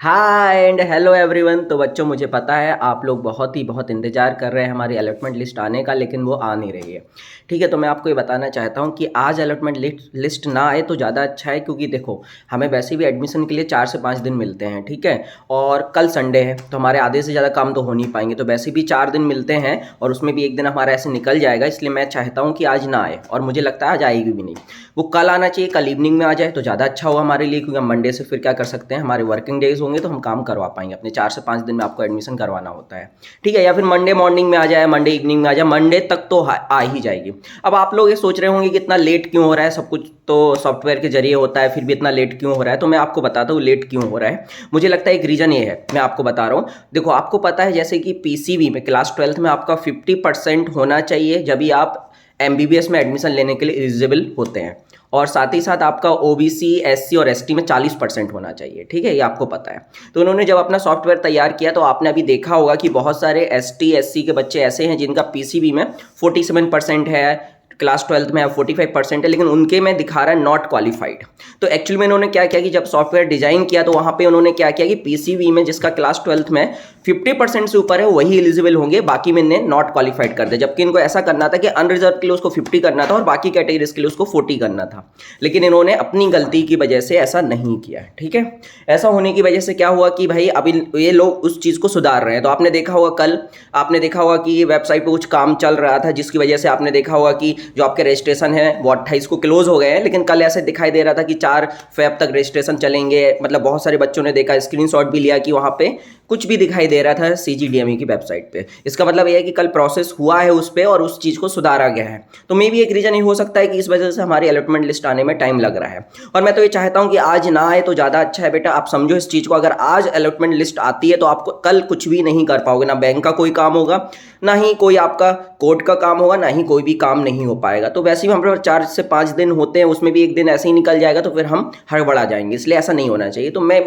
Hi and hello everyone. तो बच्चों, मुझे पता है आप लोग बहुत इंतज़ार कर रहे हैं हमारी अलॉटमेंट लिस्ट आने का, लेकिन वो आ नहीं रही है। ठीक है, तो मैं आपको ये बताना चाहता हूँ कि आज अलॉटमेंट लिस्ट ना आए तो ज़्यादा अच्छा है, क्योंकि देखो हमें वैसे भी एडमिशन के लिए 4 से 5 दिन मिलते हैं। ठीक है, और कल संडे है तो हमारे आधे से ज़्यादा काम तो हो नहीं पाएंगे, तो वैसे भी 4 दिन मिलते हैं और उसमें भी एक दिन हमारा ऐसे निकल जाएगा। इसलिए मैं चाहता हूँ कि आज ना आए, और मुझे लगता है आज आएगी भी नहीं। वो कल आना चाहिए, कल इवनिंग में आ जाए तो ज़्यादा अच्छा होगा हमारे लिए, क्योंकि हम मंडे से फिर क्या कर सकते हैं, हमारे वर्किंग डेज होंगे तो हम काम करवा पाएंगे। अपने 4 से 5 दिन में आपको एडमिशन करवाना होता है। ठीक है, या फिर मंडे मॉर्निंग में आ जाए, मंडे इवनिंग में आ जाए, मंडे तक तो आ ही जाएगी। अब आप लोग ये सोच रहे होंगे कि इतना लेट क्यों हो रहा है, सब कुछ तो सॉफ्टवेयर के जरिए होता है, फिर भी इतना लेट क्यों हो रहा है। तो मैं आपको बताता हूँ लेट क्यों हो रहा है। मुझे लगता है एक रीज़न ये है, मैं आपको बता रहा हूँ। देखो, आपको पता है जैसे कि पीसीबी में क्लास 12th में आपका 50% होना चाहिए जब भी आप एमबीबीएस में एडमिशन लेने के लिए एलिजिबल होते हैं, और साथ ही साथ आपका ओबीसी, एससी और एसटी में 40% होना चाहिए। ठीक है, ये आपको पता है। तो उन्होंने जब अपना सॉफ्टवेयर तैयार किया तो आपने अभी देखा होगा कि बहुत सारे एसटी एससी के बच्चे ऐसे हैं जिनका पीसीबी में 47% है, क्लास 12th में 45% है, लेकिन उनके में दिखा रहा है नॉट क्वालिफाइड। तो एक्चुअली में उन्होंने क्या किया कि जब सॉफ्टवेयर डिजाइन किया तो वहाँ पे उन्होंने क्या किया कि पीसीबी में जिसका क्लास 12th में 50% से ऊपर है वही एलिजिबल होंगे, बाकी में ने नॉट क्वालिफाइड कर दिया। जबकि इनको ऐसा करना था कि अनरिजर्व के लिए उसको 50 करना था और बाकी कैटेगरीज के लिए उसको 40 करना था, लेकिन इन्होंने अपनी गलती की वजह से ऐसा नहीं किया। ठीक है, ऐसा होने की वजह से क्या हुआ कि भाई अभी ये लोग उस चीज़ को सुधार रहे हैं। तो आपने देखा होगा, कल आपने देखा होगा कि वेबसाइट पे कुछ काम चल रहा था, जिसकी वजह से आपने देखा होगा कि जो आपके रजिस्ट्रेशन है वो 28 को क्लोज हो गए हैं, लेकिन कल ऐसे दिखाई दे रहा था कि 4 फेब तक रजिस्ट्रेशन चलेंगे। मतलब बहुत सारे बच्चों ने देखा, स्क्रीनशॉट भी लिया कि वहाँ पे कुछ भी दिखाई दे रहा था सीजीडीएमई की वेबसाइट पे। इसका मतलब यह है कि कल प्रोसेस हुआ है उस पर और उस चीज़ को सुधारा गया है। तो मे भी एक रीज़न ये हो सकता है कि इस वजह से हमारी अलॉटमेंट लिस्ट आने में टाइम लग रहा है। और मैं तो ये चाहता हूँ कि आज ना आए तो ज़्यादा अच्छा है। बेटा, आप समझो इस चीज़ को, अगर आज अलॉटमेंट लिस्ट आती है तो आपको कल कुछ भी नहीं कर पाओगे। ना बैंक का कोई काम होगा, ना ही कोई आपका कोर्ट का काम होगा, ना ही कोई भी काम नहीं हो पाएगा। तो वैसे ही हम 4 से 5 दिन होते हैं, उसमें भी एक दिन ऐसे ही निकल जाएगा तो फिर हम हड़बड़ा जाएंगे। इसलिए ऐसा नहीं होना चाहिए। तो मैं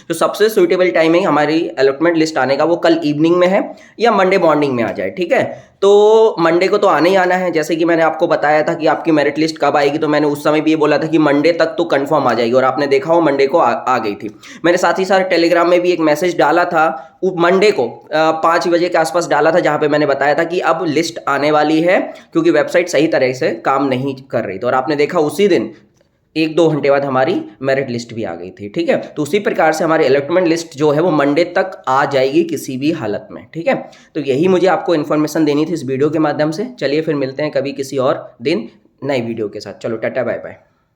जो सबसे सुइटेबल टाइम है हमारी अलॉटमेंट लिस्ट आने का, वो कल इवनिंग में है या मंडे मॉर्निंग में आ जाए। ठीक है, तो मंडे को तो आने ही आना है। जैसे कि मैंने आपको बताया था कि आपकी मेरिट लिस्ट कब आएगी, तो मैंने उस समय भी ये बोला था कि मंडे तक तो कंफर्म आ जाएगी, और आपने देखा हो मंडे को आ गई थी। मैंने साथ ही साथ टेलीग्राम में भी एक मैसेज डाला था मंडे को 5 बजे के आसपास डाला था, जहां पे मैंने बताया था कि अब लिस्ट आने वाली है, क्योंकि वेबसाइट सही तरह से काम नहीं कर रही थी। और आपने देखा उसी दिन 1-2 घंटे बाद हमारी मेरिट लिस्ट भी आ गई थी। ठीक है, तो उसी प्रकार से हमारी अलॉटमेंट लिस्ट जो है वो मंडे तक आ जाएगी किसी भी हालत में। ठीक है, तो यही मुझे आपको इन्फॉर्मेशन देनी थी इस वीडियो के माध्यम से। चलिए फिर मिलते हैं कभी किसी और दिन नई वीडियो के साथ। चलो, टाटा बाय बाय।